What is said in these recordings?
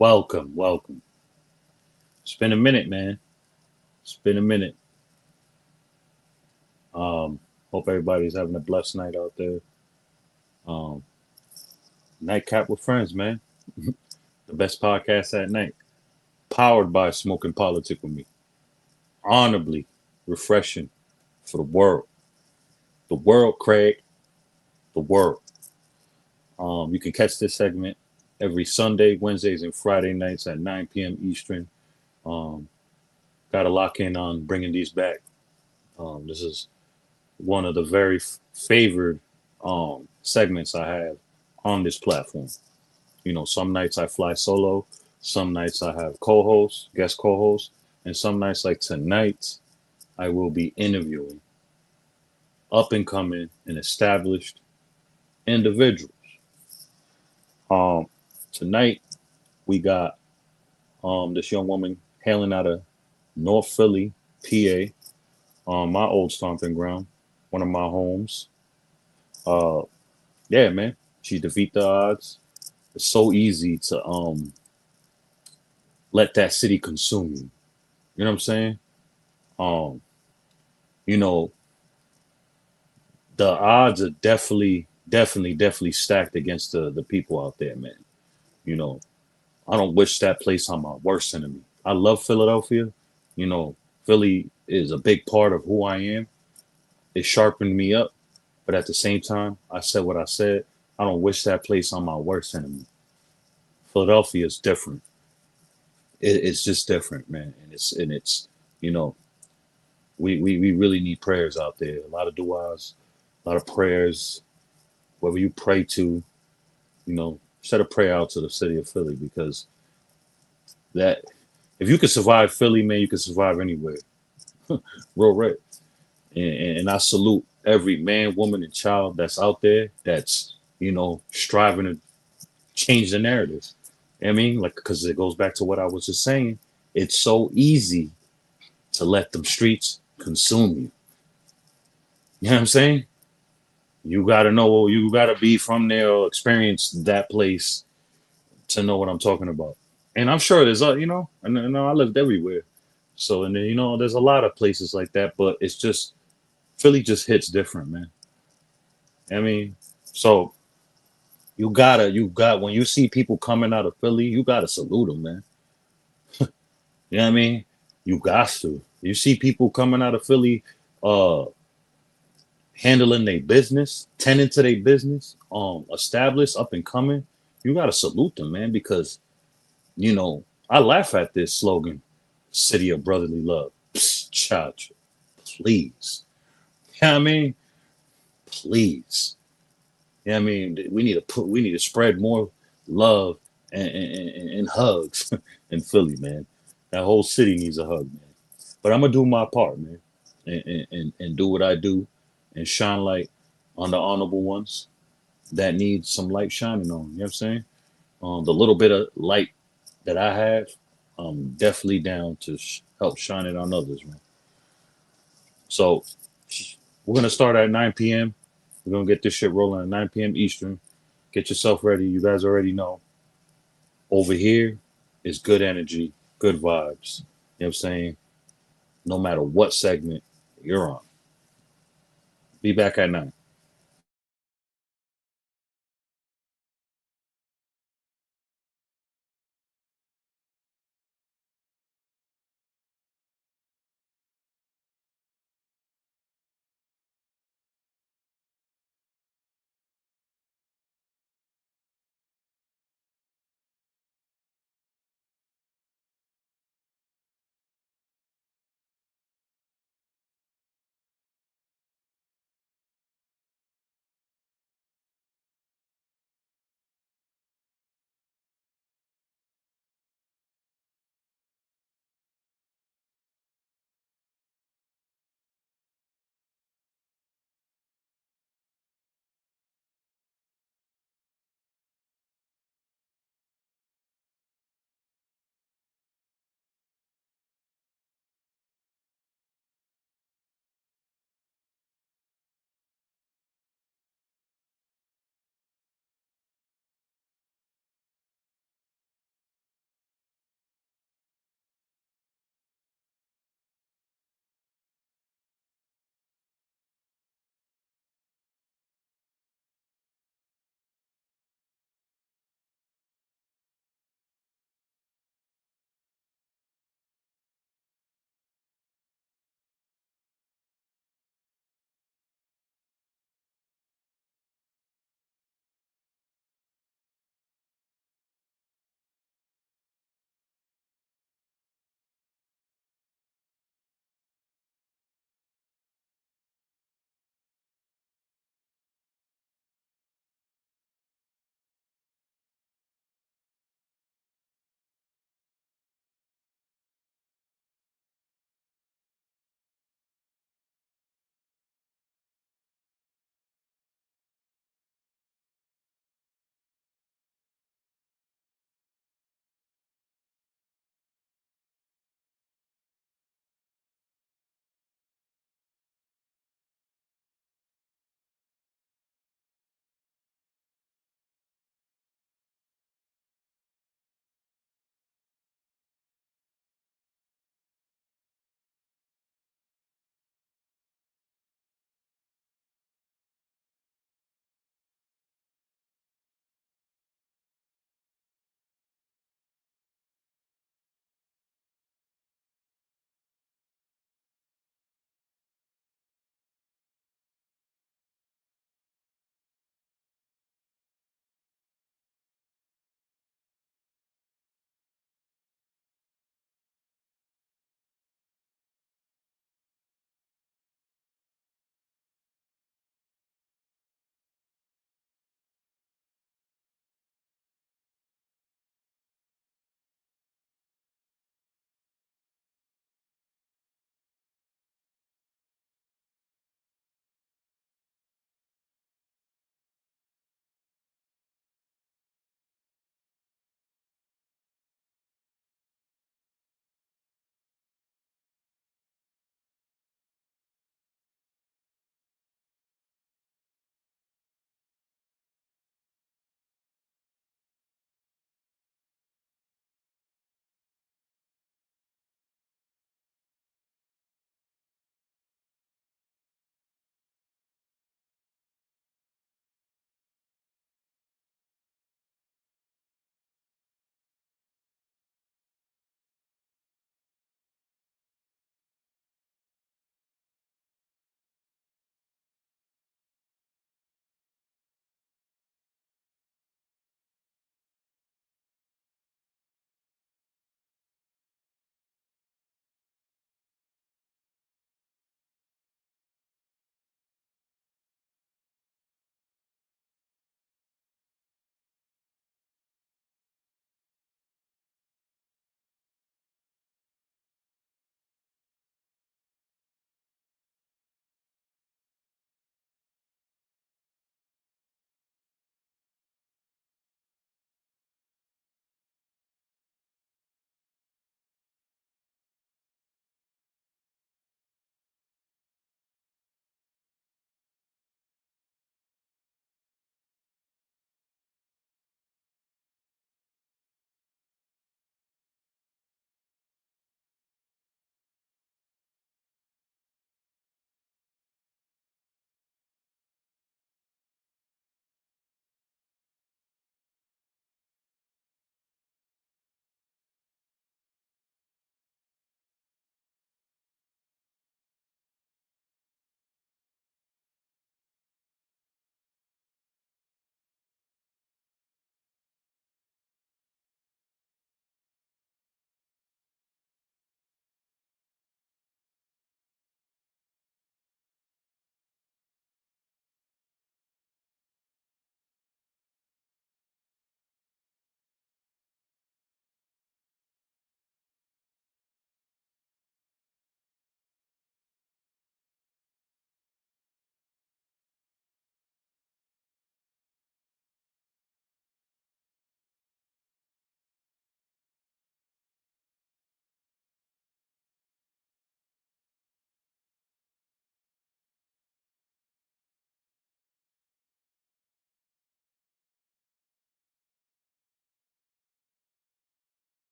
Welcome, welcome. It's been a minute, man. It's been a minute. Um, Hope everybody's having a blessed night out there. Um, Nightcap with friends, man. The best podcast at night. Powered by Smoking Politic with me. Honorably refreshing for the world. The world, Craig. The world. You can catch this segment every Sunday, Wednesdays, and Friday nights at 9 p.m. Eastern. Um, Got to lock in on bringing these back. This is one of the very favored segments I have on this platform. You know, some nights I fly solo, some nights I have co-hosts, guest co-hosts, and some nights like tonight I will be interviewing up and coming and established individuals. Um, Tonight we got this young woman hailing out of North Philly, PA, my old stomping ground, one of my homes. Uh, yeah, man, she defeat the odds. It's so easy to let that city consume you. You know what I'm saying? Um, you know, the odds are definitely stacked against the people out there, man. You know, I don't wish that place on my worst enemy. I love Philadelphia. You know, Philly is a big part of who I am. It sharpened me up, but at the same time, I said what I said. I don't wish that place on my worst enemy. Philadelphia is different. It's just different, man. And it's you know, we really need prayers out there. A lot of du'as, a lot of prayers. Whoever you pray to, you know, set a prayer out to the city of Philly because that if you could survive Philly, man, you can survive anywhere. Real right. And I salute every man, woman, and child that's out there that's striving to change the narrative. I mean, like because it goes back to what I was just saying. It's so easy to let them streets consume you. You know what I'm saying? You got to know, you got to be from there or experience that place to know what I'm talking about. And I'm sure there's, and I lived everywhere. So, and then, there's a lot of places like that, but it's just, Philly just hits different, man. I mean, so when you see people coming out of Philly, you gotta salute them, man. You know what I mean? You got to. You see people coming out of Philly, uh, handling their business, tending to their business, established, up and coming, you gotta salute them, man, because I laugh at this slogan, City of Brotherly Love. Psst, child, please. You know what I mean? Please. You know what I mean? We need to spread more love and hugs in Philly, man. That whole city needs a hug, man. But I'm gonna do my part, man, and do what I do and shine light on the honorable ones that need some light shining on. You know what I'm saying? The little bit of light that I have, I'm definitely down to help shine it on others, man. So we're gonna start at 9 p.m. We're gonna get this shit rolling at 9 p.m. Eastern. Get yourself ready. You guys already know. Over here is good energy, good vibes. You know what I'm saying? No matter what segment you're on. Be back at 9.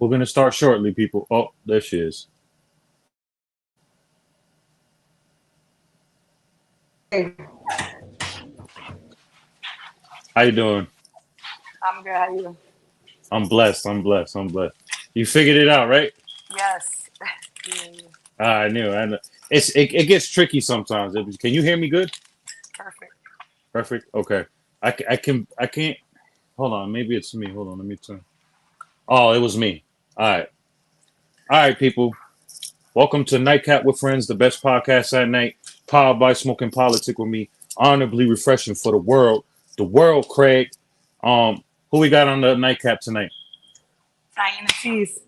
We're gonna start shortly, people. Oh, there she is. Hey, How you doing? I'm good. How you? I'm blessed. I'm blessed. I'm blessed. You figured it out, right? Yes. Yeah, yeah. I knew. I know. It gets tricky sometimes. Can you hear me good? Perfect. Perfect. Okay. I can't. Hold on. Maybe it's me. Hold on. Let me turn. Oh, it was me. All right. All right, people. Welcome to Nightcap with Friends, the best podcast at night, powered by Smoking Politic with me. Honorably refreshing for the world. The world, Craig. Who we got on the nightcap tonight? Tyena cheese.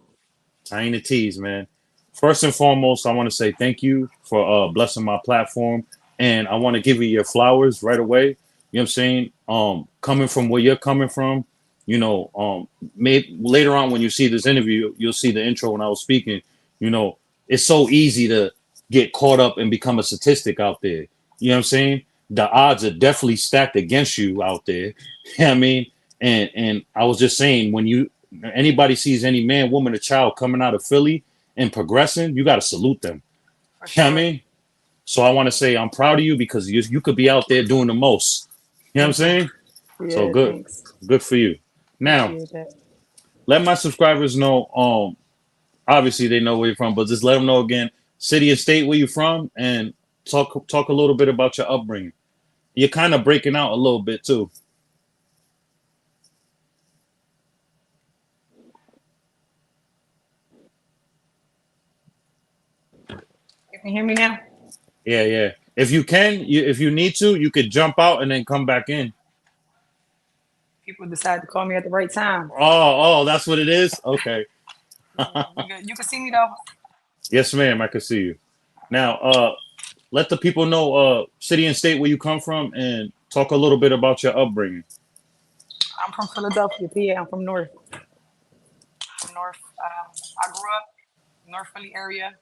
Tyena teas, man. First and foremost, I want to say thank you for blessing my platform, and I want to give you your flowers right away. You know what I'm saying? Coming from where you're coming from, maybe later on when you see this interview, you'll see the intro when I was speaking. You know, it's so easy to get caught up and become a statistic out there. You know what I'm saying? The odds are definitely stacked against you out there. You know what I mean? And I was just saying when anybody sees any man, woman, or child coming out of Philly and progressing, you got to salute them. For You know what I sure. mean? So I want to say I'm proud of you because you could be out there doing the most. You know what I'm Thank you. saying? So Yeah, good. thanks. Good for you. Now, Appreciate that. let my subscribers know, obviously they know where you're from, but just let them know again, city and state where you're from and talk a little bit about your upbringing. You're kind of breaking out a little bit too. You can hear me now? Yeah, yeah. If you can, if you need to, you could jump out and then come back in. People decide to call me at the right time. Oh, that's what it is. Okay. Yeah, you good. You can see me though. Yes, ma'am. I can see you. Now, let the people know city and state where you come from and talk a little bit about your upbringing. I'm from Philadelphia, PA. I'm from North. From North. I grew up North Philly area,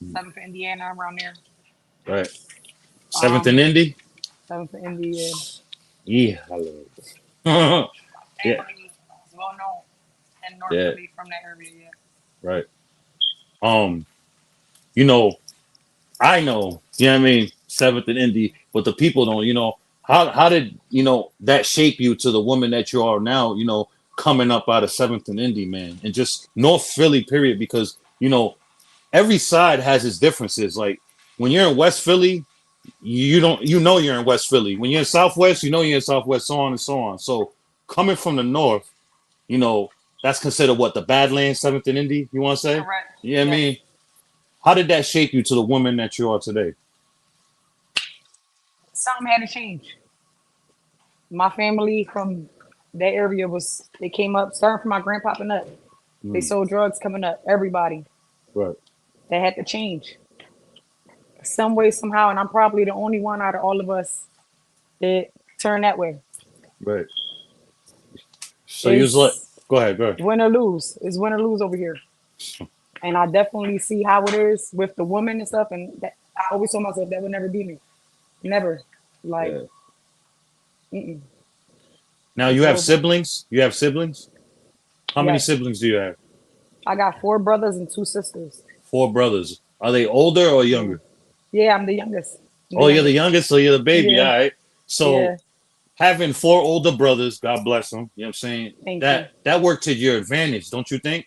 7th Indiana, around there. Right. Seventh and Um, Indy. 7th Indiana. Yeah, I love it. Yeah, Family is well known in North yeah, Philly from that area. Yeah. right. Um, you know, I know, you know what I mean, Seventh and Indy, but the people don't, how did, that shape you to the woman that you are now, coming up out of Seventh and Indy, man, and just North Philly, period, because, every side has its differences. Like when you're in West Philly, you don't, you're in West Philly. When you're in Southwest, you're in Southwest, so on and so on. So coming from the North, you know, that's considered what the Badlands, Seventh and Indy, you want to say? Correct. Yeah, I Yes. mean, how did that shape you to the woman that you are today? Something had to change. My family from that area was they came up starting from my grandpa and up. They Mm, sold drugs coming up. Everybody right, that had to change some way somehow, and I'm probably the only one out of all of us that turned that way. right. So you was like, Is go ahead, go ahead. win or lose. Is win or lose over here, and I definitely see how it is with the woman and stuff. And that, I always told myself that would never be me. Never. Like, Yeah. mm-mm. Now you It's have over. siblings? You have siblings? How many Yes, siblings do you have? I got four brothers and two sisters. Four brothers. Are they older or Yeah. younger? Yeah, I'm the youngest. I'm the Oh, you're the youngest. youngest, so you're the baby. All Yeah, right. So yeah. having four older brothers, God bless them. You know what I'm saying? Thank you. That worked to your advantage, don't you think?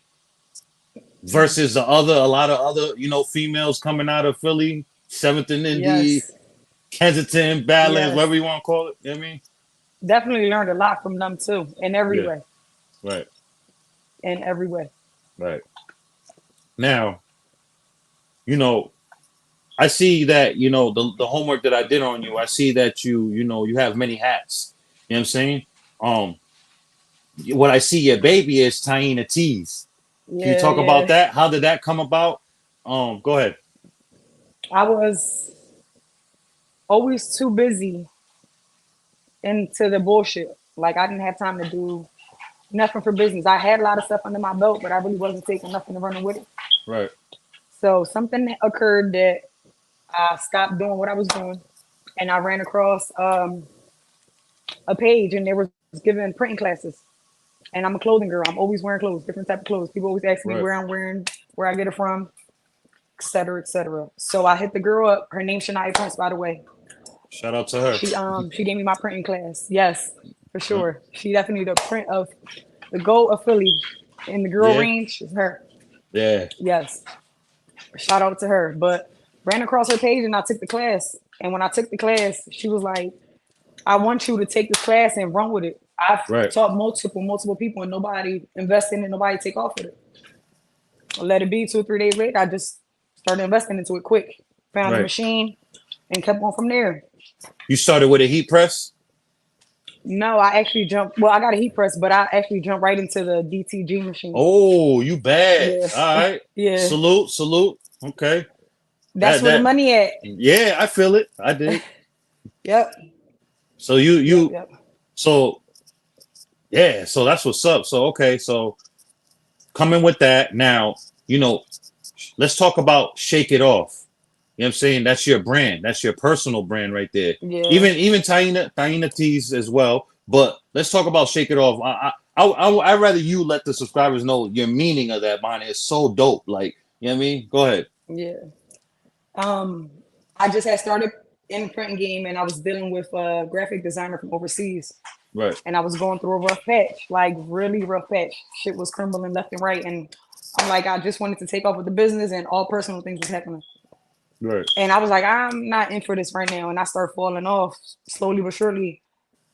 Mm. Versus a lot of other, females coming out of Philly, Seventh and Indy, Yes, Kensington, Badlands, yes. whatever you want to call it. You know what I mean? Definitely learned a lot from them too, in every Yeah. way, Right. in every way. Right. Now, you know, I see that, the homework that I did on you, I see that you have many hats. You know what I'm saying? Um, what I see your baby is Tyena Tees. Can you Yeah, talk about yeah. that? How did that come about? Go ahead. I was always too busy into the bullshit. Like I didn't have time to do nothing for business. I had a lot of stuff under my belt, but I really wasn't taking nothing to running with it. Right. So something occurred that I stopped doing what I was doing, and I ran across a page, and they were giving printing classes. And I'm a clothing girl. I'm always wearing clothes, different type of clothes. People always ask me Right. where I'm wearing, where I get it from, etc., etc. So I hit the girl up. Her name's Shania Prince, by the way. Shout out to her. She gave me my printing class. Yes, for Yeah. sure. She definitely the print of the goat of Philly in the girl Yeah. range is her. Yeah. Yes, shout out to her. But ran across her page and I took the class. And when I took the class, she was like, "I want you to take this class and run with it." I've Right. taught multiple people and nobody invested in it, nobody take off with it. Let it be 2 or 3 days later. I just started investing into it quick. Found a Right. machine and kept on from there. You started with a heat press? No, I actually jumped. Well, I got a heat press, but I actually jumped right into the DTG machine. Oh, you bad. Yeah, All right. yeah. Salute, salute. Okay. That's That where the that money at. yeah, I feel it. I dig. Yep, So you yep, you yep. so yeah, so that's what's up. So okay, so coming with that now, you know, let's talk about Shake It Off. You know what I'm saying? That's your brand. That's your personal brand right there. Yeah, Even Tyena tees as well. But let's talk about Shake It Off. I'd rather you let the subscribers know your meaning of that, man. It's so dope. Like, you know what I mean? Go ahead. yeah. Um, I just had started in the printing game, and I was dealing with a graphic designer from overseas, Right, and I was going through a rough patch, like really rough patch. Shit was crumbling left and right, and I'm like, I just wanted to take off with the business, and all personal things was happening. right. And I was like, I'm not in for this right now, and I started falling off slowly but surely.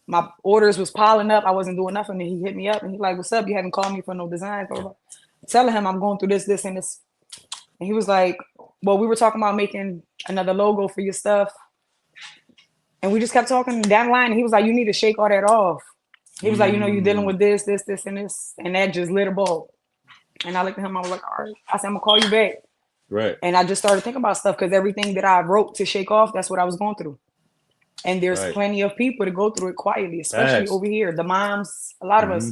My orders was piling up. I wasn't doing nothing, and he hit me up, and he like, "What's up? You haven't called me for no designs." Blah, blah, blah. Telling him I'm going through this, and this, and he was like, "Well, we were talking about making another logo for your stuff." And we just kept talking down the line. And he was like, "You need to shake all that off." He was like, "You're dealing Mm, with this, and this." And that just lit a bulb. And I looked at him, I was like, "All right." I said, "I'm gonna call you back." right, And I just started thinking about stuff because everything that I wrote to shake off, that's what I was going through. And there's right. plenty of people to go through it quietly, especially Facts. over here. The moms, a lot of Hmm. us.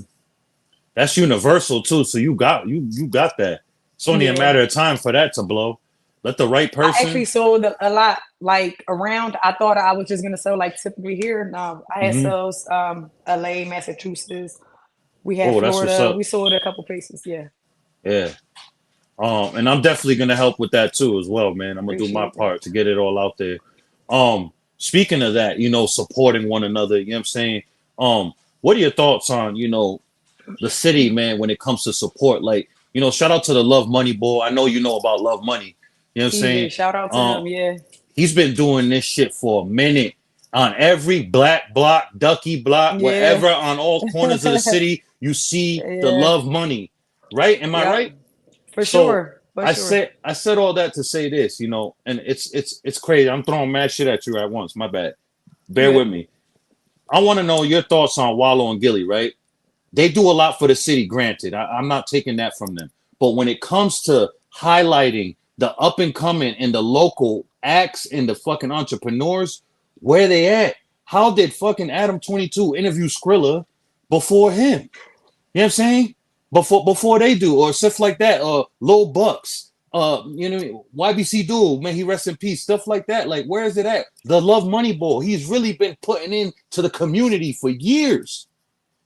That's universal too. So you got that. It's only a Yeah. matter of time for that to blow. Let the right I actually person. sold a lot, like around. I thought I was just gonna sell like typically here. No, I had Hmm. sales, LA, Massachusetts. We had Oh, that's what's Florida. up. We sold a couple places. Yeah, Yeah. And I'm definitely gonna help with that too as well, man. I'm gonna do my appreciate that. part to get it all out there. Speaking of that, supporting one another, you know what I'm saying? What are your thoughts on, the city, man, when it comes to support? Like, shout out to the Love Money boy. I know you know about Love Money. You know what I'm saying? TJ, shout out to Um, him. Yeah, he's been doing this shit for a minute on every black block, ducky block, yeah, wherever on all corners of the city, you see the yeah. Love Money. Right? Am I Yep, right? for So sure, for I sure. said I said all that to say this, and it's crazy. I'm throwing mad shit at you at once. My bad. You Bear good? with me. I want to know your thoughts on Wallow and Gilly, right? They do a lot for the city, granted. I'm not taking that from them. But when it comes to highlighting the up and coming and the local acts and the fucking entrepreneurs, where they at? How did fucking Adam 22 interview Skrilla before him? You know what I'm saying? Before they do, or stuff like that, Low Bucks, YBC Duel, man, he rests in peace, stuff like that. Like, where is it at? The Love Money Ball, he's really been putting in to the community for years.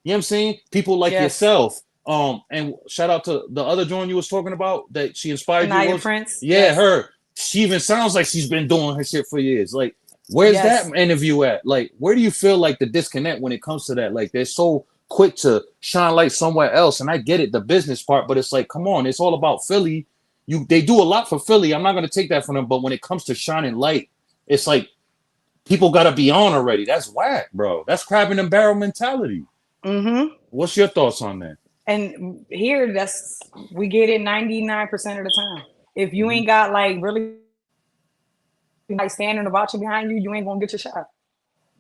You know what I'm saying? People like Yes, yourself. And shout out to the other joint you was talking about that she inspired you. Anaya Was Prince. yeah, Yes, her. She even sounds like she's been doing her shit for years. Like, where's that yes. interview at? Like, where do you feel like the disconnect when it comes to that? Like, they're so quick to shine light somewhere else. And I get it, the business part, but it's like, come on, it's all about Philly. They do a lot for Philly. I'm not gonna take that from them, but when it comes to shining light, it's like people gotta be on already. That's whack, bro. That's crab in the barrel mentality. Mm-hmm. What's your thoughts on that? And here, that's we get it 99% of the time. If you Hmm. ain't got like really like standing or watching behind you, you ain't gonna get your shot.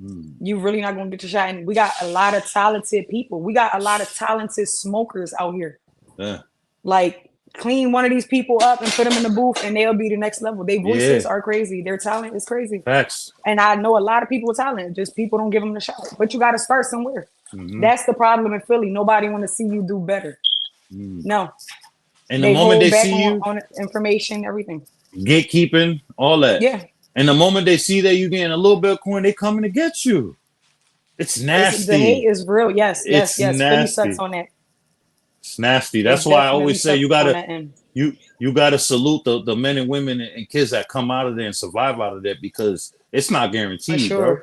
Mm. You really not gonna get your shot. And we got a lot of talented people. We got a lot of talented smokers out here. Yeah. Like clean one of these people up and put them in the booth, and they'll be the next level. Their Yeah. voices are crazy. Their talent is crazy. Facts. And I know a lot of people with talent. Just people don't give them the shot. But you got to start somewhere. Hmm. That's the problem in Philly. Nobody want to see you do better. Mm. No, And the they moment hold they back see you, on information, everything. gatekeeping, all that. Yeah, And the moment they see that you getting a little bit of coin, they coming to get you. It's it's the hate nasty. is real. Yes, yes, It's yes. Philly sucks nasty. on that. It's nasty. It's That's why I definitely always say tough on that end. you gotta salute the men and women and kids that come out of there and survive out of there because it's not For guaranteed, bro.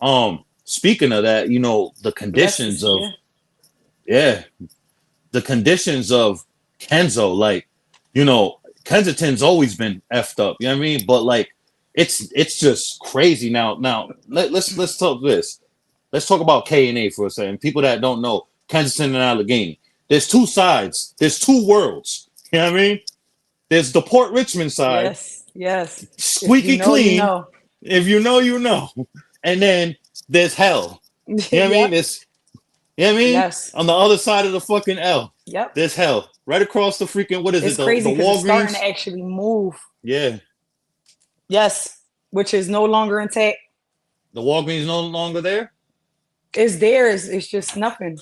sure. Speaking of that, the conditions Blessings. of Yeah. yeah, the conditions of Kenzo, like, you know, Kensington's always been effed up, you know what I mean? But like it's just crazy now. Now let's talk this. Let's talk about K and A for a second. People that don't know Kensington and Allegheny. There's two sides. There's two worlds. You know what I mean? There's the Port Richmond side, Yes. Yes. If you squeaky know, you clean. know. If you know, you know. And then there's hell. You know what I mean? Yep. You know what I mean? Yes. On the other side of the fucking L, Yep. there's hell. Right across the freaking, what is it? It's The crazy because it's starting to Walgreens? actually move. Yeah. Yes. Which is no longer intact. The Walgreens no longer there? It's there. It's just nothing.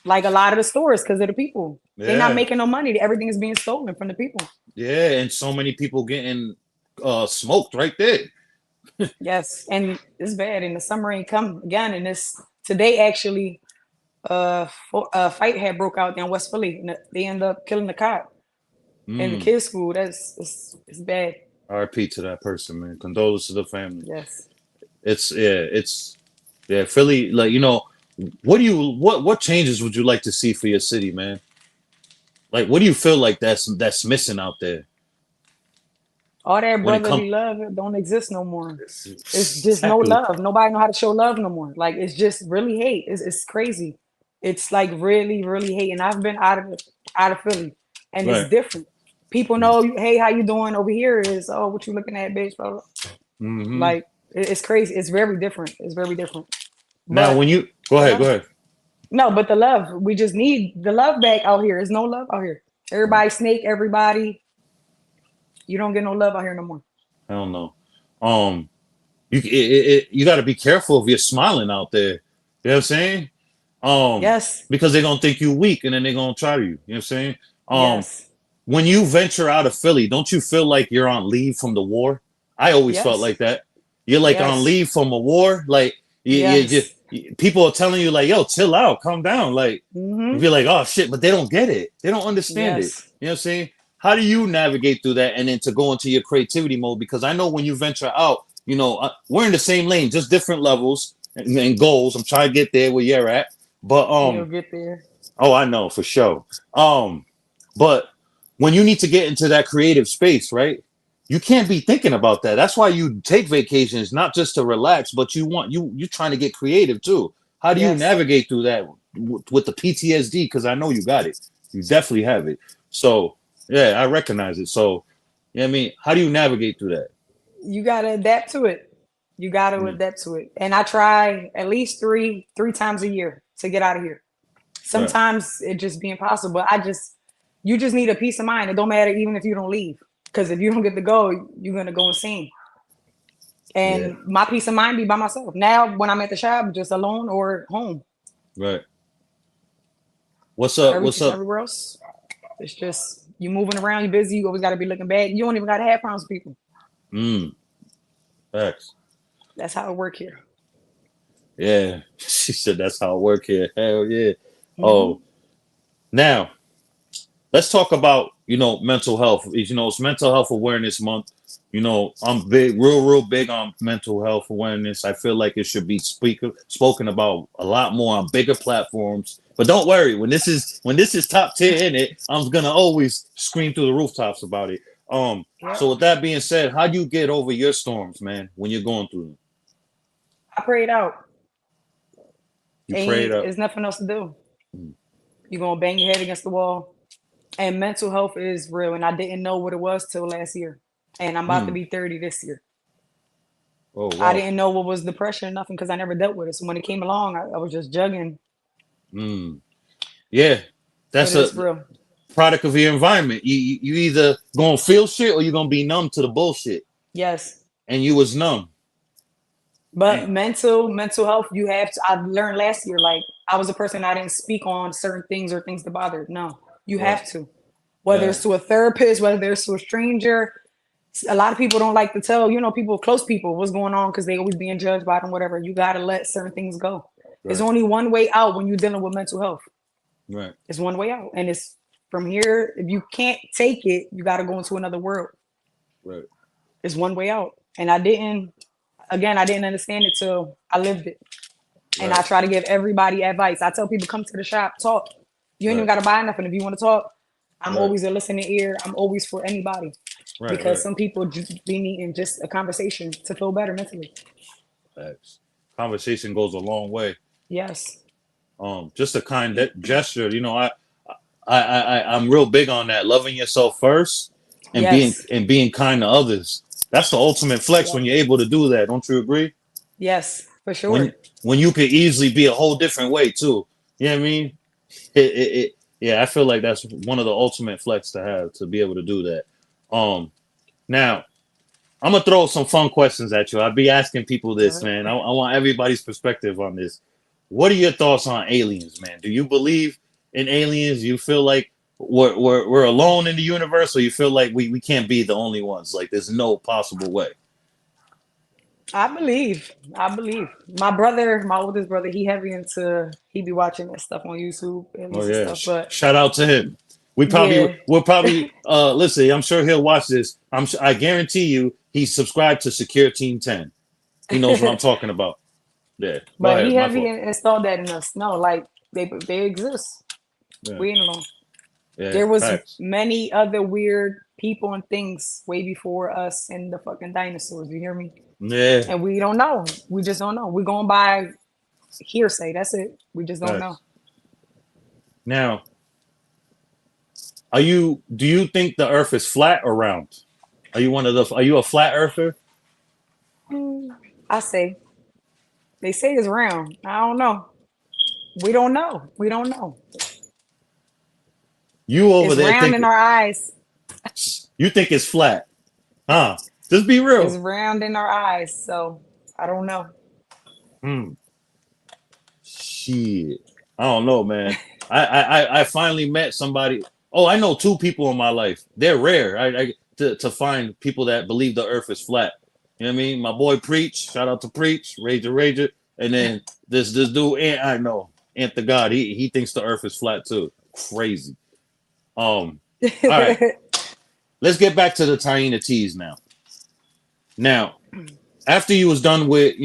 Like a lot of the stores because of the people. They're not Yeah. making no money. Everything is being stolen from the people. Yeah. And so many people getting smoked right there. Yes. And it's bad. And the summer ain't come again. And this today actually a fight had broke out down West Philly and they end up killing the cop in the Mm. kids' school. It's bad. RP to that person, man. Condolences to the family. Yes. It's Philly, like, what changes would you like to see for your city, man? Like, what do you feel like that's missing out there All that when it comes? brotherly love it don't exist no more. It's just no Exactly. love. Nobody know how to show love no more. Like it's just really hate. It's crazy. It's like really, really hate. And I've been out of Philly, and it's Right. different. People know, hey, how you doing over here? Is oh, what you looking at, bitch? Blah, blah. Mm-hmm. Like it's crazy. It's very different. It's very different. Now, when But you go the ahead, go love, ahead. no, but the love. We just need the love back out here. There's no love out here. Right. Everybody snake. Everybody. You don't get no love out here no more. I don't know. Um, you got to be careful if you're smiling out there. You know what I'm saying? Yes. Because they're gonna think you weak, and then they're gonna try to you. You know what I'm saying? Um, Yes. when you venture out of Philly, don't you feel like you're on leave from the war? I always felt Yes. like that. You're like on Yes. leave from a war. Like you just Yes. people are telling you like, "Yo, chill out, calm down." Like you Mm-hmm. feel like, "Oh shit," but they don't get it. They don't understand it. Yes. You know what I'm saying? How do you navigate through that and then to go into your creativity mode? Because I know when you venture out, we're in the same lane, just different levels and goals. I'm trying to get there where you're at, but You'll get there. oh, I know for sure. But when you need to get into that creative space, right? You can't be thinking about that. That's why you take vacations, not just to relax, but you're trying to get creative too. How do you Yes. navigate through that with the PTSD? Because I know you got it. You definitely have it. So yeah, I recognize it. So yeah, I mean, how do you navigate through that? You gotta adapt to it. You gotta Mm, adapt to it. And I try at least three times a year to get out of here. right. Sometimes it just be impossible. You just need a peace of mind. It don't matter even if you don't leave. Because if you don't get to go, you're gonna go insane. Yeah. And my peace of mind be by myself. Now when I'm at the shop, just alone or home. Right. What's up? What's up? Everywhere else, it's just you moving around, you busy, you always gotta be looking back. You don't even gotta have problems with people. Mm, facts. That's how it work here. Yeah. She said that's how it work here. Hell yeah. Mm-hmm. Oh, now let's talk about mental health. It's Mental Health Awareness Month. I'm big, real big on mental health awareness. I feel like it should be spoken about a lot more on bigger platforms. But don't worry, when this is top tier in it, I'm gonna always scream through the rooftops about it. So Yep. with that being said, how do you get over your storms, man, when you're going through them? I prayed out. You prayed Ain't up. there's nothing else to do. Mm, You're gonna bang your head against the wall. And mental health is real. And I didn't know what it was till last year. And I'm about to mm. be 30 this year. Oh I wow. didn't know what was depression or nothing because I never dealt with it. So when it came along, I was just jugging, Mm. Yeah, but that's a it's real. product of your environment. You either gonna feel shit or you're gonna be numb to the bullshit. Yes. And you was numb. But Damn. mental health, you have to. I learned last year, like I was a person I didn't speak on certain things or things that bothered. No, you Right. have to. Whether Yeah. it's to a therapist, whether it's to a stranger. A lot of people don't like to tell, people, close people, what's going on because they always being judged by them, whatever. You got to let certain things go. There's Right. only one way out when you're dealing with mental health. Right. It's one way out, and it's from here. If you can't take it, you got to go into another world. Right. It's one way out, and I didn't. Again, I didn't understand it till I lived it. And I Right. try to give everybody advice. I tell people, come to the shop, talk. You ain't even Right. got to buy nothing. If you want to talk, I'm Right. always a listening ear. I'm always for anybody Right. because Right. some people just be needing just a conversation to feel better mentally. Facts. Conversation goes a long way. Yes. Just a kind gesture. I'm real big on that. Loving yourself first and being Yes. and being kind to others. That's the ultimate flex when Yep. you're able to do that. Don't you agree? Yes, for When sure. when you could easily be a whole different way too. You know what I mean? Yeah, I feel like that's one of the ultimate flex to have to be able to do that. Now I'm gonna throw some fun questions at you. I'll be asking people All this, right. man. I want everybody's perspective on this. What are your thoughts on aliens, man? Do you believe in aliens? You feel like we're alone in the universe, or you feel like we can't be the only ones? Like there's no possible way. I believe. I believe. My brother, my oldest brother, he be watching that stuff on YouTube, Oh aliens and yeah, stuff. But shout out to him. yeah. We'll probably listen. I'm sure he'll watch this. I guarantee you, he's subscribed to Secure Team 10. He knows what I'm talking about. Yeah, go But he ahead. My heavy fault. installed that in us. No, like they exist. Yeah, We ain't alone. yeah, There was facts. many other weird people and things way before us and the fucking dinosaurs. You hear me? Yeah, And we don't know. We just don't know. We're going by hearsay. That's it. We just don't know. facts. Now, do you think the Earth is flat or round? Are you a flat earther? Mm, I say they say it's round. I don't know. We don't know. We don't know. You over It's there round think in our eyes. you think it's flat, huh? Just be It's real. round in our eyes. So I don't know. Hmm. Shit. I don't know, man. I finally met somebody. Oh, I know two people in my life. They're rare. To find people that believe the Earth is flat. You know what I mean? My boy Preach. Shout out to Preach, Rager, and then this dude, Ant. I know, Ant the God. He thinks the Earth is flat too. Crazy. Um. All right. Let's get back to the Tyena teas now. Now, after you was done with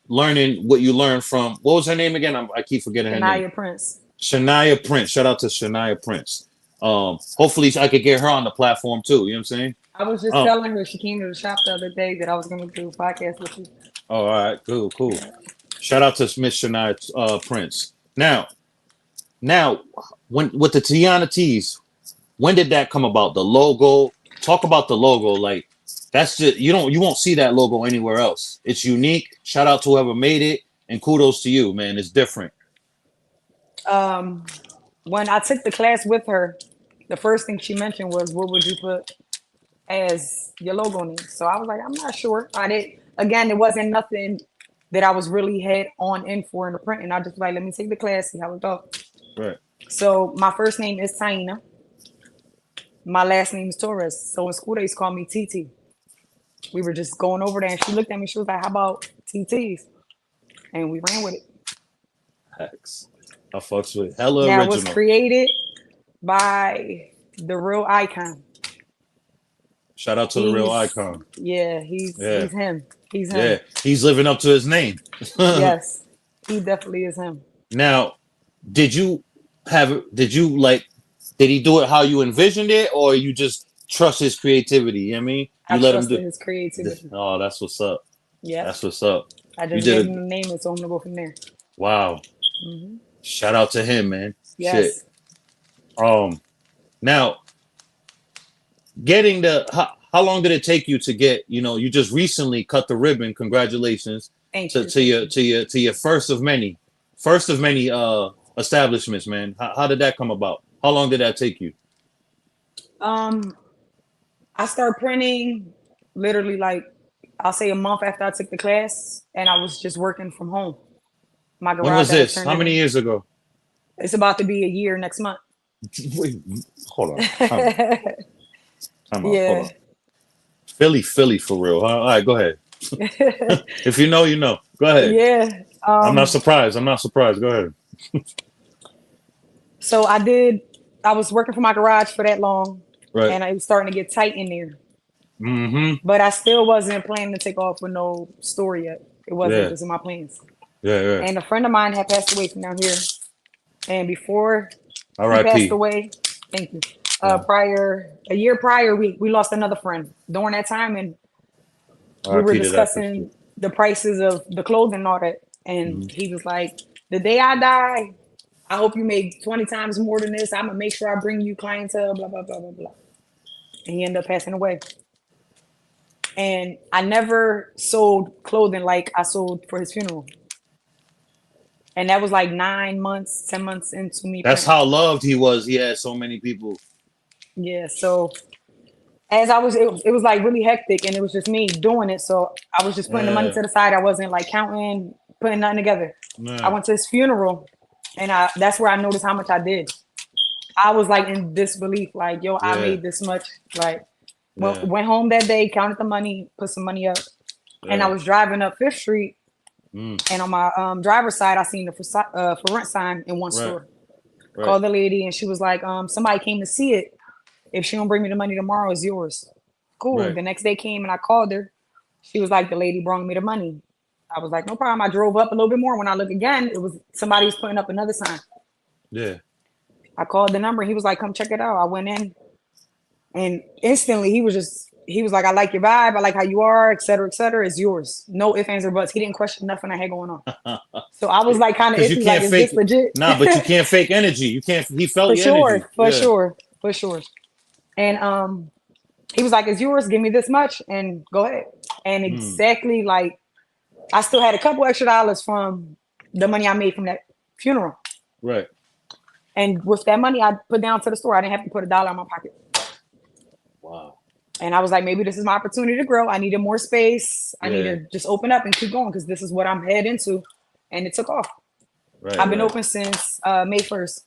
learning what you learned from what was her name again? I keep forgetting her name. Shania Prince. Shania Prince. Shout out to Shania Prince. Hopefully I could get her on the platform too. You know what I'm saying? I was just Um, telling her she came to the shop the other day that I was going to do a podcast with you. all right, cool. Yeah. Shout out to Miss Shania Prince. Now, when with the Tiana teas, when did that come about? The logo. Talk about the logo. Like that's just you won't see that logo anywhere else. It's unique. Shout out to whoever made it, and kudos to you, man. It's different. Um, when I took the class with her, the first thing she mentioned was, "What would you put as your logo name?" So I was like, "I'm not sure." I did. Again, it wasn't nothing that I was really head on in for in the print, and I just like, let me take the class, see how it goes. Right. So my first name is Tyena. My last name is Torres. So in school they used to call me TT. We were just going over there, and she looked at me. She was like, "How about TTs?" And we ran with it. X. I fucks with hella Now it was original. created by the real icon. Shout out to the real He's icon. yeah, Yeah, he's him. He's yeah. him. He's living up to his name. Yes, he definitely is him. Now, did you did you like did he do it how you envisioned it or you just trust his creativity? You know what I mean? I You let him do trusted his creativity. oh that's what's up. Yep. That's what's up. I You just gave did him a the name and told him to go from there. wow. Shout out to him, man. Shit. Yes. Um now getting how long did it take you to get, you just recently cut the ribbon, congratulations Thank to, you. Thank you. your first of many establishments, man. How did that come about? How long did that take you? Um, I started printing literally like I'll say a month after I took the class, and I was just working from home. My When garage, was I had this? turned How it many in. years ago? It's about to be a year next month. Wait, hold on. Time out. Hold Yeah. on. Philly for real. Huh? All right, go ahead. If you know, you know. Go ahead. Yeah. I'm not surprised. I'm not surprised. Go ahead. So I was working for my garage for that long, Right. and it was starting to get tight in there. Mm-hmm. But I still wasn't planning to take off with no store yet. It wasn't Yeah. just in my plans. Yeah. Yeah. And a friend of mine had passed away from down here. And before he passed R.I.P. away, thank you. Yeah. A year prior, we lost another friend during that time, and we were R.I.P. to that person. discussing the prices of the clothing and all that. And Mm-hmm. he was like, "The day I die, I hope you make 20 times more than this. I'm gonna make sure I bring you clientele, blah, blah, blah, blah, blah." And he ended up passing away. And I never sold clothing like I sold for his funeral. And that was like 9 months, 10 months into me That's planning. how loved he was. He had so many people. Yeah. So as it was like really hectic and it was just me doing it. So I was just putting the money Yeah. to the side. I wasn't like counting, putting nothing together. I Yeah. went to his funeral and that's where I noticed how much I did. I was like in disbelief, like, yo, I Yeah. made this much. Like, Yeah. went home that day, counted the money, put some money up, and I Yeah. was driving up Fifth Street, Mm. and on my driver's side, I seen the for rent sign in one Right. store. Right. Called the lady, and she was like, somebody came to see it. If she don't bring me the money tomorrow, it's yours. Cool. Right. The next day came, and I called her. She was like, the lady brought me the money. I was like, no problem. I drove up a little bit more. When I look again, it was somebody was putting up another sign. Yeah. I called the number. He was like, come check it out. I went in. And instantly he was like, I like your vibe, I like how you are, et cetera, et cetera. It's yours. No ifs, ands, or buts. He didn't question nothing I had going on. So I was like kind of Because you iffy, like, can't is fake this it. legit? Nah, but you can't fake energy. You can't. He felt For your energy. sure, for Yeah. sure, for sure. And he was like, it's yours, give me this much and go ahead. And Mm. exactly like I still had a couple extra dollars from the money I made from that funeral. Right. And with that money I put down to the store, I didn't have to put a dollar in my pocket. Wow. And I was like, maybe this is my opportunity to grow. I needed more space. I need Yeah. to just open up and keep going because this is what I'm head into. And it took off. Right. I've been Right. open since May 1st.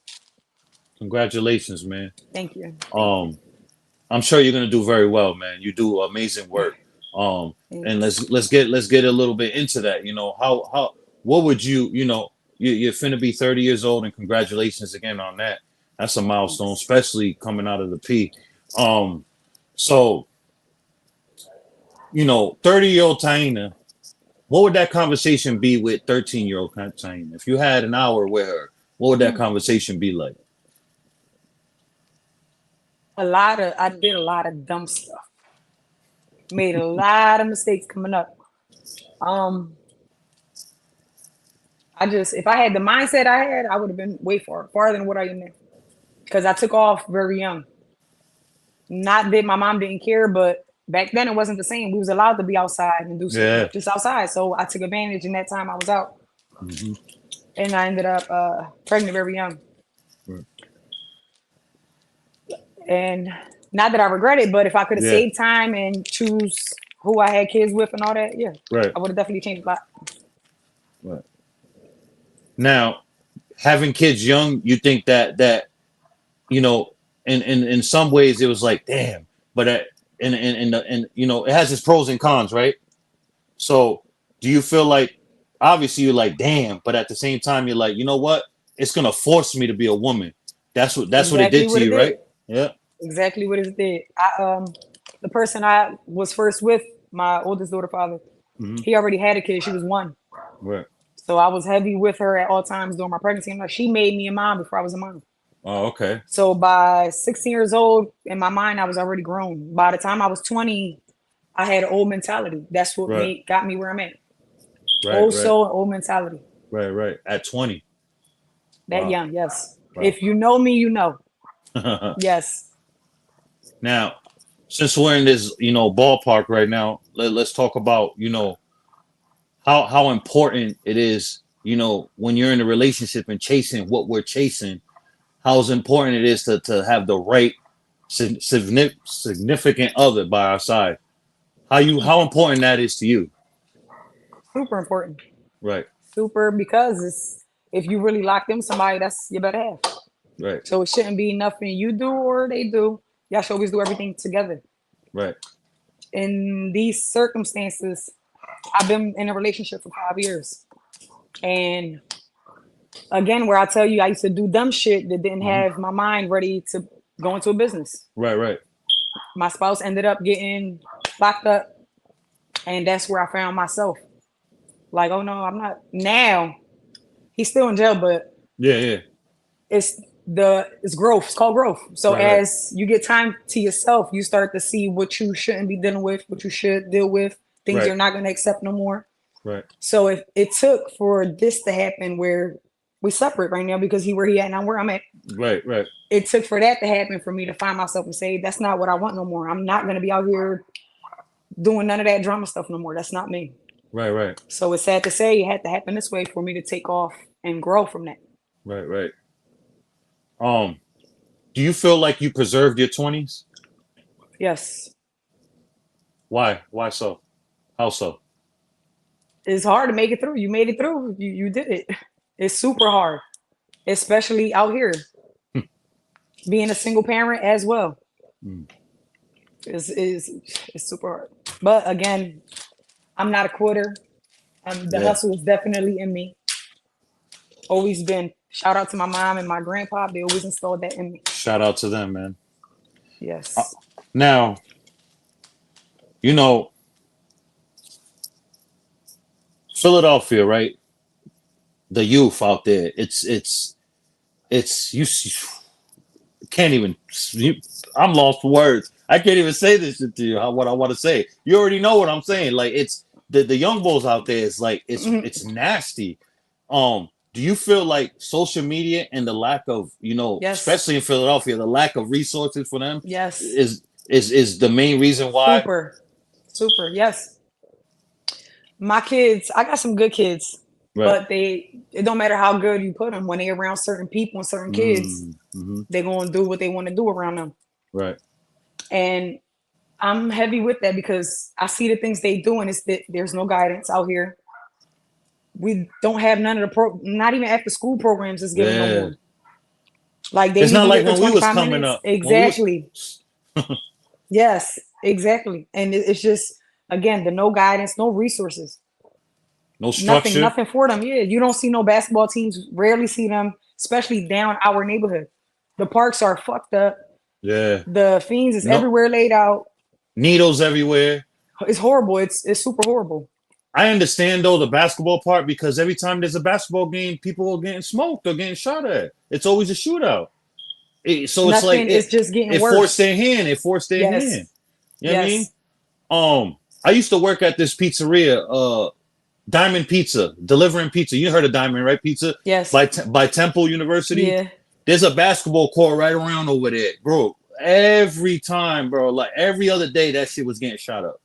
Congratulations, man. Thank you. Thank you. Um, I'm sure you're gonna do very well, man. You do amazing work. And Thanks. let's get a little bit into that. You know, how what would you're finna be 30 years old, and congratulations again on that. That's a milestone, Thanks. especially coming out of the P. Um, so 30-year-old Tyena, what would that conversation be with 13-year-old Tyena? If you had an hour with her, what would that conversation be like? I did a lot of dumb stuff. Made a lot of mistakes coming up. Um, if I had the mindset I had, I would have been way farther than what I am now. Because I took off very young. Not that my mom didn't care, but back then it wasn't the same. We was allowed to be outside and do Yeah. just outside. So I took advantage in that time I was out. Hmm. And I ended up pregnant very young. Right. And not that I regret it, but if I could have Yeah. saved time and choose who I had kids with and all that, yeah, Right. I would have definitely changed a lot. Right. Now, having kids young, you think that you know, in some ways it was like, damn, but it has its pros and cons, right? So, do you feel like, obviously you're like, damn, but at the same time you're like, you know what? It's gonna force me to be a woman. That's what it Exactly did to what it you, right? did. Yeah. Exactly what it did. The person I was first with, my oldest daughter father, Hmm. he already had a kid. She was one. Right. So I was heavy with her at all times during my pregnancy. And like she made me a mom before I was a mom. Oh, okay. So by 16 years old, in my mind, I was already grown. By the time I was 20, I had an old mentality. That's what Right. got me where I'm at. Right. Old Right. soul, old mentality. Right. Right. At 20. That Wow. young, yes. Wow. If you know me, you know. Yes. Now, since we're in this, ballpark right now, let's talk about, how important it is, when you're in a relationship and chasing what we're chasing, how important it is to have the right significant other by our side. How important that is to you. Super important. Right. Super because if you really lock them somebody, that's your better half. Right. So it shouldn't be nothing you do or they do. Y'all should always do everything together. Right. In these circumstances, I've been in a relationship for 5 years. And Again, where I tell you I used to do dumb shit that didn't Hmm. have my mind ready to go into a business. Right, right, My spouse ended up getting locked up, and that's where I found myself. Like, oh no, I'm not now. He's still in jail, but yeah, yeah, it's it's growth. It's called growth. So right, right, as you get time to yourself, you start to see what you shouldn't be dealing with, what you should deal with, things right, you're not going to accept no more. right, So if it took for this to happen, where we separate right now because he where he at and I'm where I'm at, right, right, it took for that to happen for me to find myself and say that's not what I want no more. I'm not going to be out here doing none of that drama stuff no more. That's not me. right, right, So it's sad to say it had to happen this way for me to take off and grow from that. right, right. Um, do you feel like you preserved your 20s? Yes, Why? Why so? How so? it's hard to make it through. You made it through. You did it. It's super hard, especially out here being a single parent as well. Mm. Is it's super hard. But again, I'm not a quitter. The Yeah. hustle is definitely in me. Always been. Shout out to my mom and my grandpa. They always installed that in me. Shout out to them, man. Uh, Yes. now, you know, Philadelphia, right? The youth out there. It's can't even. You, I'm lost for words. I can't even say this shit to you. What I want to say. You already know what I'm saying. Like it's the young bulls out there. Is like it's nasty. Do you feel like social media and the lack of Yes. especially in Philadelphia, the lack of resources for them Yes. is the main reason why? Super. Super. Yes. My kids, I got some good kids, Right. but it don't matter how good you put them when they around certain people and certain kids, Mm-hmm. they're going to do what they want to do around them. Right. And I'm heavy with that because I see the things they do and it's that there's no guidance out here. We don't have none of the not even after school programs is given no Yeah. more. Like they It's meet not you here like for when we was 25 coming minutes. up. When we was Exactly. Yes, exactly. And it's just again the no guidance, no resources. no Nothing, structure. nothing for them. Yeah, you don't see no basketball teams. Rarely see them, especially down our neighborhood. The parks are fucked up. Yeah. The fiends is No everywhere laid out. needles everywhere. It's horrible. It's super horrible. I understand though the basketball part because every time there's a basketball game, people are getting smoked or getting shot at. It's always a shootout. So it's like Nothing is just getting it forced worse. their hand. It forced their hand. Yes, You know what I mean? yes, I used to work at this pizzeria, Diamond Pizza, delivering pizza. You heard of Diamond, right? Pizza yes, by Temple University. yeah, There's a basketball court right around over there, bro. Every time, bro, like every other day, that shit was getting shot up.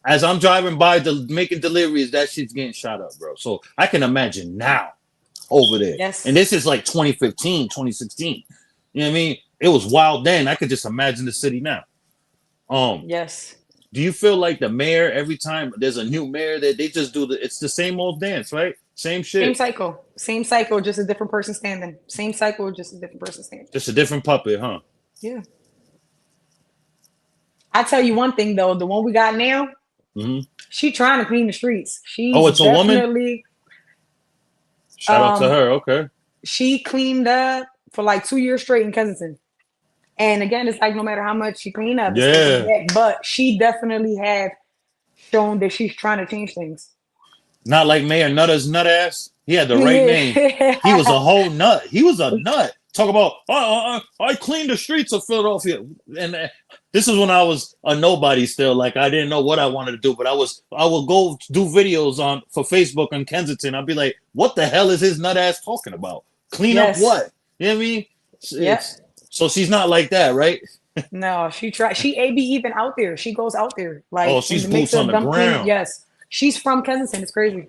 As I'm driving by, making deliveries, that shit's getting shot up, bro. So I can imagine now over there. And yes, this is like 2015, 2016. You know what I mean? It was wild then. I could just imagine the city now. Um, yes. do you feel like the mayor every time there's a new mayor that they just do it's the same old dance, right? Same Same shit. cycle. Same cycle, just a different person standing. Same cycle, just a different person standing. Just a different puppet, huh? Yeah. I tell you one thing though, the one we got now, Hmm. she trying to clean the streets. Oh, She's it's a woman? definitely Shout out to um her. Okay. she cleaned up for like 2 years straight in Kensington. And again, it's like no matter how much she clean up, it's gonna come Yeah. back. But she definitely have shown that she's trying to change things. Not like Mayor Nutter's nut ass. He had the right name. He was a Yeah. whole nut. He was a nut. Talk about, I cleaned the streets of Philadelphia. And this is when I was a nobody still. Like, I didn't know what I wanted to do, but I would go do videos for Facebook on Kensington. I'd be like, what the hell is his nut ass talking about? Clean up Yes. what? You know what I mean? Yep. So she's not like that, right? No, she try. She AB even out there. She goes out there Oh, like in she's the mix boots on of the them clean. ground. Yes, she's from Kensington. It's crazy.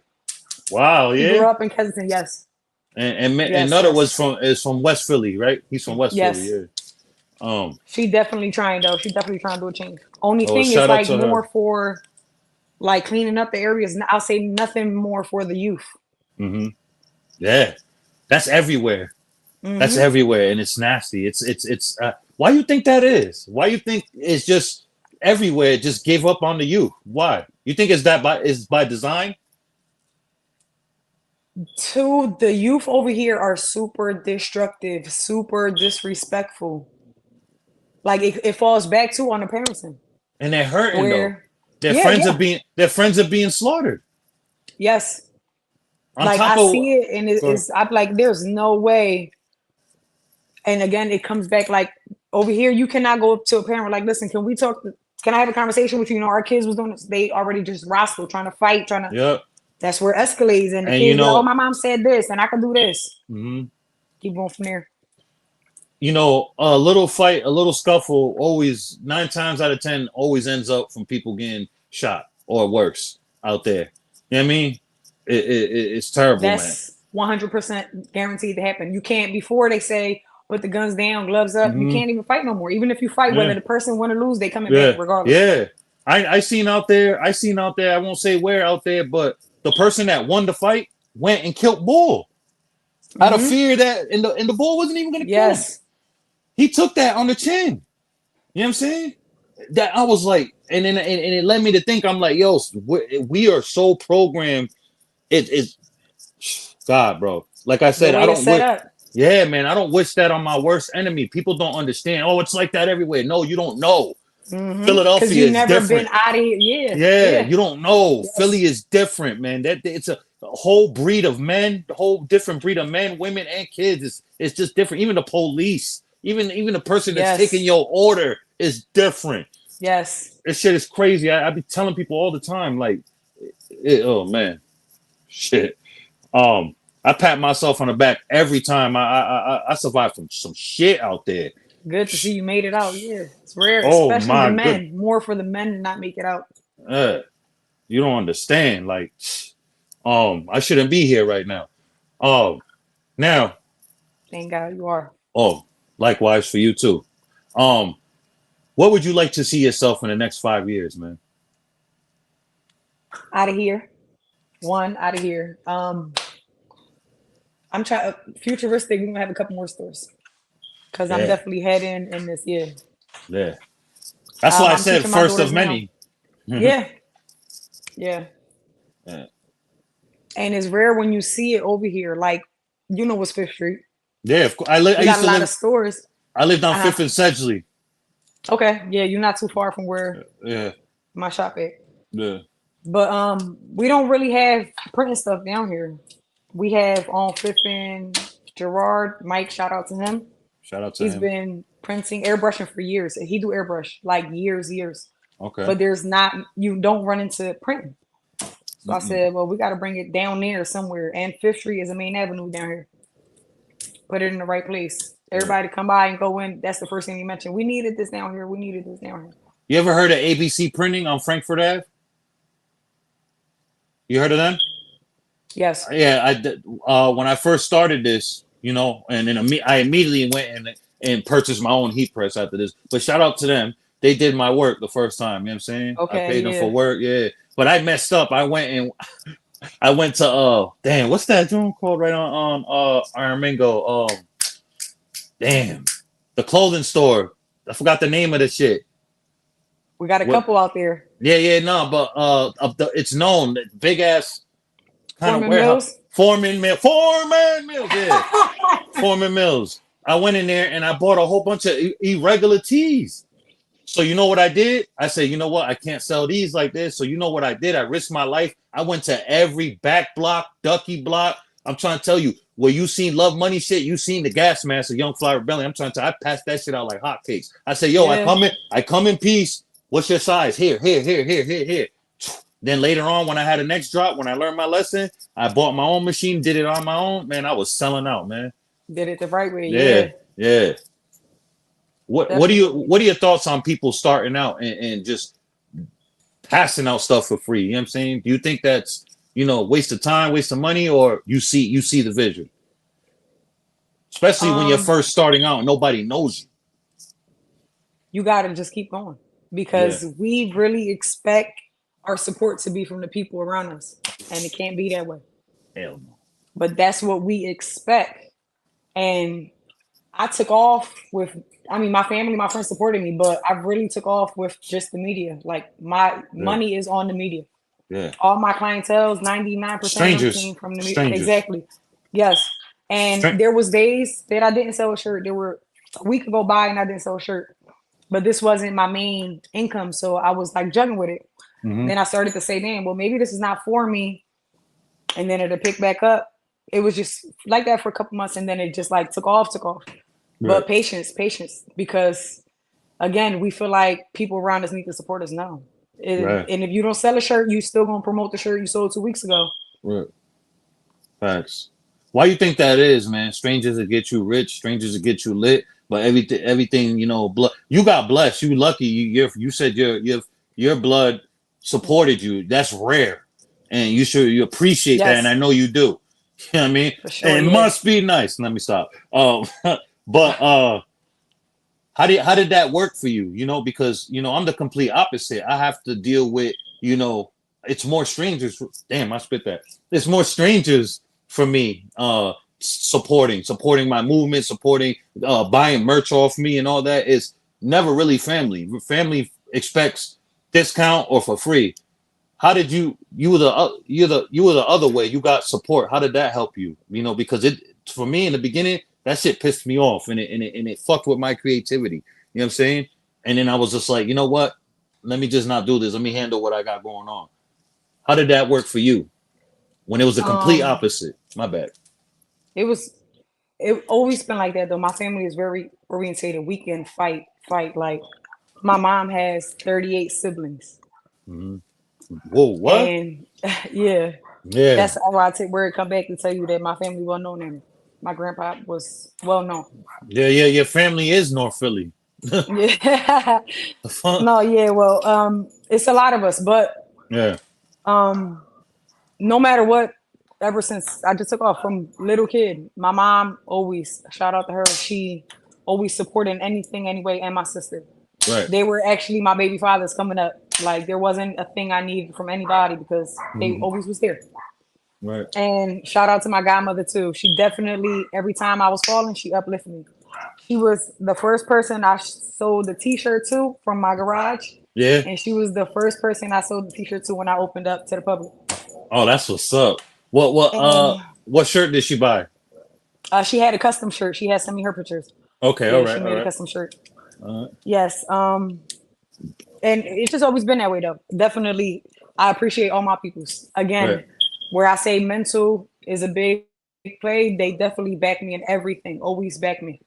Wow, She grew yeah. up in Kensington. Yes, And yes, Nutter yes, is from West Philly, right? He's from West Philly, yes. yeah. Um, She definitely trying though. She definitely trying to do a change. Only oh, thing is shout out like to her. more for like cleaning up the areas. I'll say nothing more for the youth. Hmm. Yeah, that's everywhere. That's Hmm. everywhere, and it's nasty. It's. Why you think that is? Why you think it's just everywhere? It just gave up on the youth. Why? You think it's by design? Two, the youth over here are super destructive, super disrespectful. Like it falls back to on the parenting. And they're hurting though. Where, yeah, yeah, Their friends are being slaughtered. yes. On Like top I of see it, and go I'm like, there's no way. And again, it comes back like over here, you cannot go up to a parent like, listen, can we talk? Can I have a conversation with you? You know, our kids was doing this. They already just wrestle, trying to fight, trying to. yep. That's where it escalates, and the And you kids be like, oh, know, my mom said this, and I can do this. mhm. Keep going from there. A little fight, a little scuffle, always 9 times out of 10 always ends up from people getting shot or worse out there. You know what I mean? It's terrible, man. That's 100% guaranteed to happen. You can't, before they say, put the guns down, gloves up, you Hmm. can't even fight no more. Even if you fight, whether Yeah, the person win or lose, they coming back yeah, regardless. yeah. I seen out there. I seen out there. I won't say where out there, but the person that won the fight went and killed Bull out of Hmm. fear that, and the Bull wasn't even gonna kill him. Yes. He took that on the chin. You know what I'm saying? That I was like, and it led me to think. I'm like, yo, we are so programmed. It's God, bro. Like I The said, I way it's don't set wish. up. Yeah, man, I don't wish that on my worst enemy. People don't understand. Oh, it's like that everywhere. No, you don't know. Because Philadelphia you is never been different. out of here. Yeah, Yeah, yeah. you don't know. Philly Yes. is different, man. That it's a whole breed of men, the whole different breed of men, women, and kids. It's just different. Even the police, even the person that's taking Yes. your order is different. Yes. This shit is crazy. I be telling people all the time, like, oh man, shit. Um, I pat myself on the back every time I survived from some shit out there. Good to see you made it out. Yeah. It's rare, Oh especially the my good, men. More for the men to not make it out. uh, you don't understand. Like, I shouldn't be here right now. Um, now, Thank God you are. oh, likewise for you too. Um, what would you like to see yourself in the next 5 years, man? Out of here. One out of here. I'm trying futuristic. We're gonna have a couple more stores because I'm Yeah, definitely heading in this year. yeah. That's why I I'm said teaching my first of daughters now. many. Yeah, Yeah, yeah. And it's rare when you see it over here. Like, you know what's Fifth Street? yeah. Of course. I We used got a to lot of live. stores. I lived on Uh Fifth huh. and Sedgley. Okay, yeah, you're not too far from where Yeah, my shop at. yeah. But we don't really have printing stuff down here. We have on Fifth and Gerard, Mike, shout out to him. Shout out to He's him. been printing airbrushing for years. He do airbrush like years. Okay. But there's not, you don't run into printing. So I Mm-mm. said, well, we got to bring it down there somewhere. And Fifth Street is the main avenue down here. Put it in the right place. Yeah. Everybody come by and go in. That's the first thing you mentioned. We needed this down here. We needed this down here. You ever heard of ABC Printing on Frankfurt Ave? You heard of them? Yes. Yeah, I did. When I first started this, and then I immediately went and purchased my own heat press after this. But shout out to them. They did my work the first time. You know what I'm saying? I Okay. paid them for Yeah. work. Yeah. But I messed up. I went to damn, what's that joint called right on Aramingo? Damn. The clothing store. I forgot the name of the shit. We got a What? couple out there. Yeah, yeah, no, but it's known that big ass kind of Foreman warehouse. Mills. Foreman Mills, yeah. Foreman Mills. I went in there and I bought a whole bunch of irregular tees. So you know what I did? I said, you know what? I can't sell these like this. So you know what I did? I risked my life. I went to every back block, ducky block. I'm trying to tell you, where you seen Love Money shit, you seen the gas mask of Young Fly Rebellion. I'm trying to tell you, I passed that shit out like hotcakes. I said, yo, Yeah. I come in peace. What's your size? Here. Then later on, when I had a next drop, when I learned my lesson, I bought my own machine, did it on my own. Man, I was selling out, man. Did it the right way. Yeah, Yeah. yeah. Definitely. What are your thoughts on people starting out and just passing out stuff for free? You know what I'm saying? Do you think that's waste of time, waste of money, or you see the vision? Especially when you're Um, first starting out and nobody knows you. you gotta just keep going Yeah. because we really expect our support to be from the people around us, and it can't be that way. Hell no. But that's what we expect. And I took off with, I mean, my family, my friends supported me, but I really took off with just the media. Like my Yeah. money is on the media. Yeah. All my clientels, 99% of them Strangers. came from the music. Strangers. Exactly. Yes. And Str- there was days that I didn't sell a shirt. There were a week go by and I didn't sell a shirt. But this wasn't my main income. So I was like juggling with it. mm-hmm. Then I started to say, damn, well, maybe this is not for me. And then it'll pick back up. It was just like that for a couple months and then it just like took off. Right. But patience, because again, we feel like people around us need to support us now. Right. And if you don't sell a shirt, you still gonna promote the shirt you sold 2 weeks ago. Right. Facts. Why you think that is, man? Strangers that get you rich, strangers that get you lit, but everything, you got blessed. You lucky. You said your blood supported you. That's rare, and you appreciate that, and I Yes, know you do. You know what I mean? for sure. And it Yeah. must be nice. Let me stop. But how did that work for you? Because I'm the complete opposite. I have to deal with it's more strangers. Damn, I spit that. It's more strangers for me. Supporting my movement, supporting buying merch off me, and all that is never really family. Family expects discount or for free. How did you were the other way? You got support. How did that help you? Because it for me in the beginning that shit pissed me off and it fucked with my creativity. You know what I'm saying? And then I was just like, you know what? Let me just not do this. Let me handle what I got going on. How did that work for you when it was the complete Um, opposite? My bad. it was it always been like that though. My family is very orientated. We can fight. Like my mom has 38 siblings, Hmm. Whoa, what? and yeah, Yeah, that's all I take. Where it come back to tell you that my family well known in. My grandpa was well known. yeah, yeah. Your family is North Philly. Yeah. The fuck? No, yeah, well, it's a lot of us, but Yeah. no matter what, ever since I just took off from little kid, my mom always, shout out to her, she always supported anything anyway, and my sister. Right. They were actually my baby fathers coming up. Like there wasn't a thing I needed from anybody because they Hmm. always was there. Right. And shout out to my godmother too. She definitely every time I was falling, she uplifted me. She was the first person I sold the T-shirt to from my garage, Yeah. and she was the first person I sold the T-shirt to when I opened up to the public. Oh, that's what's up. What what uh And what shirt did she buy? she had a custom shirt. She had sent me her pictures. Okay, all Yeah, right, she all made a right. custom shirt. Uh, Yes. And it's just always been that way though. Definitely, I appreciate all my peoples. right. Again, where I say mental is a big play, they definitely back me in everything. Always back me.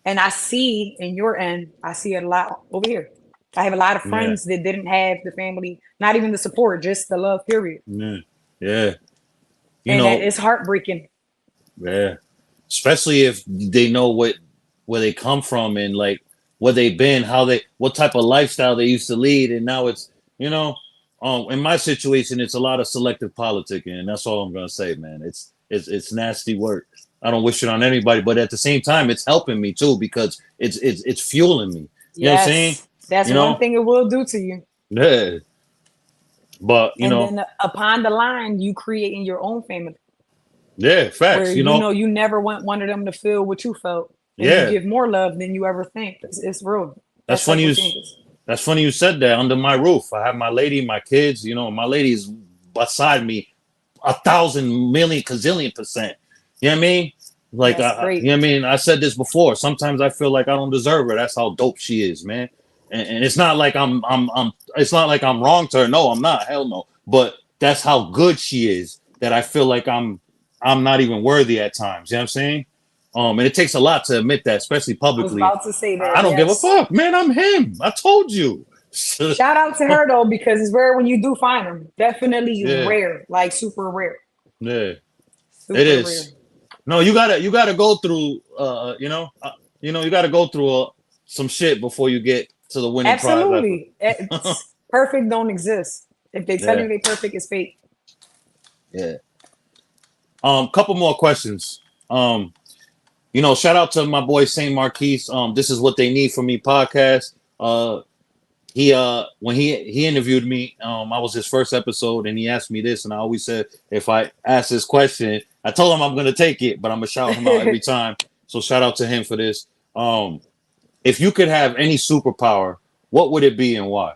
And I see in your end, I see it a lot over here. I have a lot of Yeah. friends that didn't have the family, not even the support, just the love, period. Yeah. Yeah. You And that know, is heartbreaking. yeah. Especially if they know where they come from and like where they've been, what type of lifestyle they used to lead, and now it's you know, in my situation, it's a lot of selective politicking, and that's all I'm gonna say, man. It's nasty work. I don't wish it on anybody, but at the same time, it's helping me too because it's fueling me. You know what I'm saying? Yes, that's You one know? thing it will do to you. Yeah. But And then upon the line, you creating your own family yeah, where facts. you never want one of them to feel what you felt, and you Yeah. give more love than you ever think. It's real. That That's funny. cycle changes. That's funny you said that. Under my roof, I have my lady, my kids. My lady is beside me, 1,000,000,000 gazillion%. You know what I mean? Like, That's you know great. what I mean? I said this before. Sometimes I feel like I don't deserve her. That's how dope she is, man. And it's not like It's not like I'm wrong to her. No, I'm not. Hell no. But that's how good she is. That I feel like I'm not even worthy at times. You know what I'm saying? And it takes a lot to admit that, especially I was publicly. about to say I that. don't give a Yes. fuck, man. I'm him. I told you. Shout out to her though, because it's rare when you do find them. Definitely Yeah, rare, like super rare, yeah, it super rare. is. No, you gotta go through. You gotta go through some shit before you get to the winning prize. Absolutely, perfect don't exist. If they tell Yeah, you they perfect, it's fake. yeah. Couple more questions. Um, shout out to my boy Saint Marquise. This is what they need from me podcast. He when he interviewed me, I was his first episode, and he asked me this, and I always said if I ask this question, I told him I'm gonna take it, but I'm gonna shout him out every time. So shout out to him for this. Um, if you could have any superpower, what would it be and why?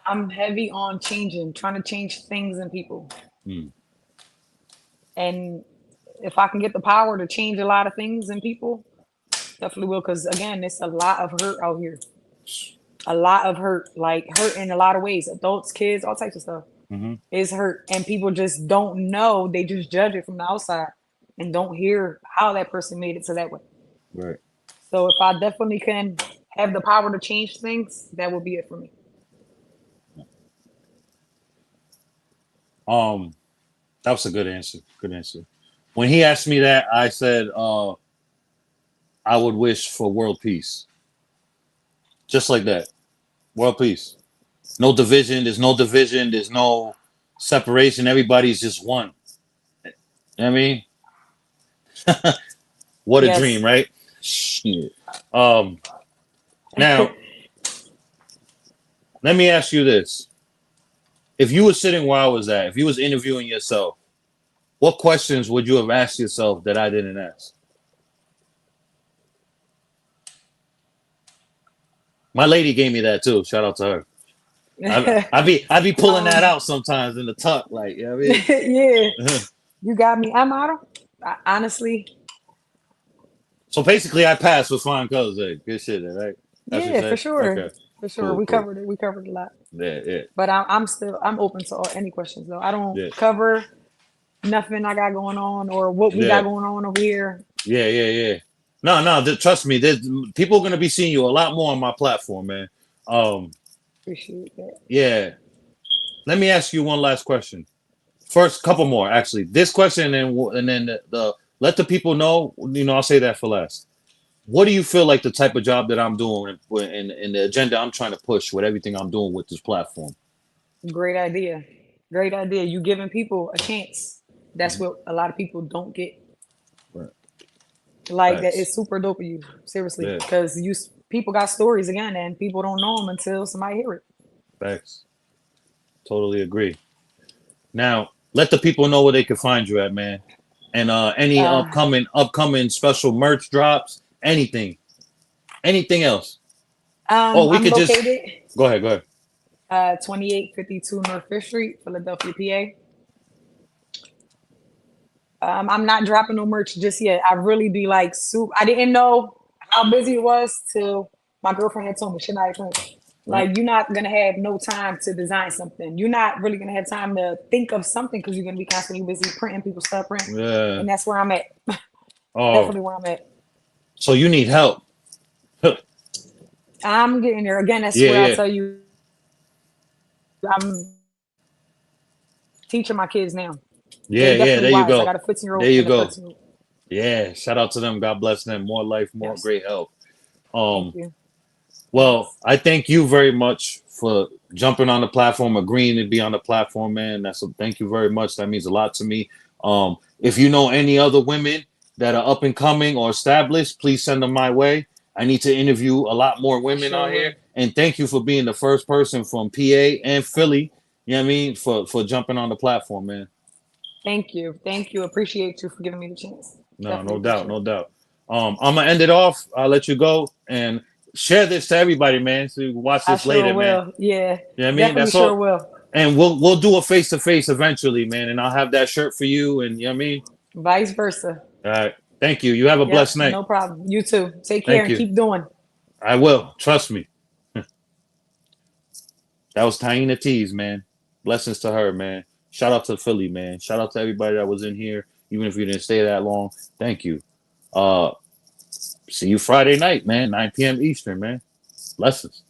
I'm heavy on changing, trying to change things in people. Mm. And if I can get the power to change a lot of things in people, definitely will. Because again, it's a lot of hurt out here. A lot of hurt, like hurt in a lot of ways. Adults, kids, all types of stuff Mm-hmm. is hurt. And people just don't know. They just judge it from the outside and don't hear how that person made it to that way. Right. So if I definitely can have the power to change things, that would be it for me. Um, that was a good answer. Good answer. When he asked me that, I said, I would wish for world peace. Just like that. World peace. No division. There's no division. There's no separation. Everybody's just one. You know what I mean? What a dream, Yes. right? Shit. Um, now, let me ask you this. If you were sitting where I was at, if you was interviewing yourself, what questions would you have asked yourself that I didn't ask? My lady gave me that too. Shout out to her. I be pulling that um, out sometimes in the tuck, like you know what yeah, I mean. you got me. I'm out. Honestly, So basically, I passed with flying colors. Hey, good shit, right? That's what you yeah, for say. sure, Okay, for sure. cool, We cool. covered it. We covered a lot. Yeah, yeah, But I'm still I'm open to any questions though. I don't yeah, cover nothing I got going on or what we got yeah, going on over here. yeah, yeah, yeah. No, no, trust me. There's people are gonna be seeing you a lot more on my platform, man. Um, Appreciate that. yeah. Let me ask you one last question. First, couple more actually. This question and then the let the people know. You know, I'll say that for last. What do you feel like the type of job that I'm doing and the agenda I'm trying to push with everything I'm doing with this platform? Great idea. Great idea. You giving people a chance. That's Mhm. what a lot of people don't get. Right. Like that Facts. is super dope of you. Seriously, Yeah. because people got stories again, and people don't know them until somebody hear it. Facts. Totally agree. Now, let the people know where they can find you at, man. And any Uh, upcoming special merch drops, anything else. Oh, we I'm could just located go ahead, go ahead. 2852 North Fifth Street, Philadelphia, PA. I'm not dropping no merch just yet. I really be like soup. I didn't know how busy it was till my girlfriend had told me, Shania Twain, Right? like you're not gonna have no time to design something. You're not really gonna have time to think of something because you're gonna be constantly busy printing people stuff, print, Yeah. and that's where I'm at. Oh, Definitely where I'm at. so you need help. Yeah, I'm getting there. Again, that's where I yeah. tell you I'm teaching my kids now. They Yeah, yeah. definitely There you wise. I go. got a 15-year-old There year you old and a go. 13-year-old. Yeah. Shout out to them. God bless them. More life, more Yes. great health. Thank Um, you. well, Yes. I thank you very much for jumping on the platform, agreeing to be on the platform, man. Thank you very much. That means a lot to me. If you know any other women that are up and coming or established, please send them my way. I need to interview a lot more I women sure out here. will. And thank you for being the first person from PA and Philly. You know what I mean? For jumping on the platform, man. Thank you. Thank you. Appreciate you for giving me the chance. No, Definitely no doubt, appreciate no it. doubt. I'm gonna end it off. I'll let you go and share this to everybody, man. So you can watch I this sure later, man. will. Yeah. You know what I mean? Definitely That's sure all. will. And we'll do a face to face eventually, man. And I'll have that shirt for you. And you know what I mean? Vice versa. All right. Thank you. You have a blessed Yep. night. No problem. You too. Take care Thank and you. keep doing. I will. Trust me. That was Tyena Tees, man. Blessings to her, man. Shout out to Philly, man. Shout out to everybody that was in here, even if you didn't stay that long. Thank you. Uh, see you Friday night, man. 9 p.m. Eastern, man. Blessings.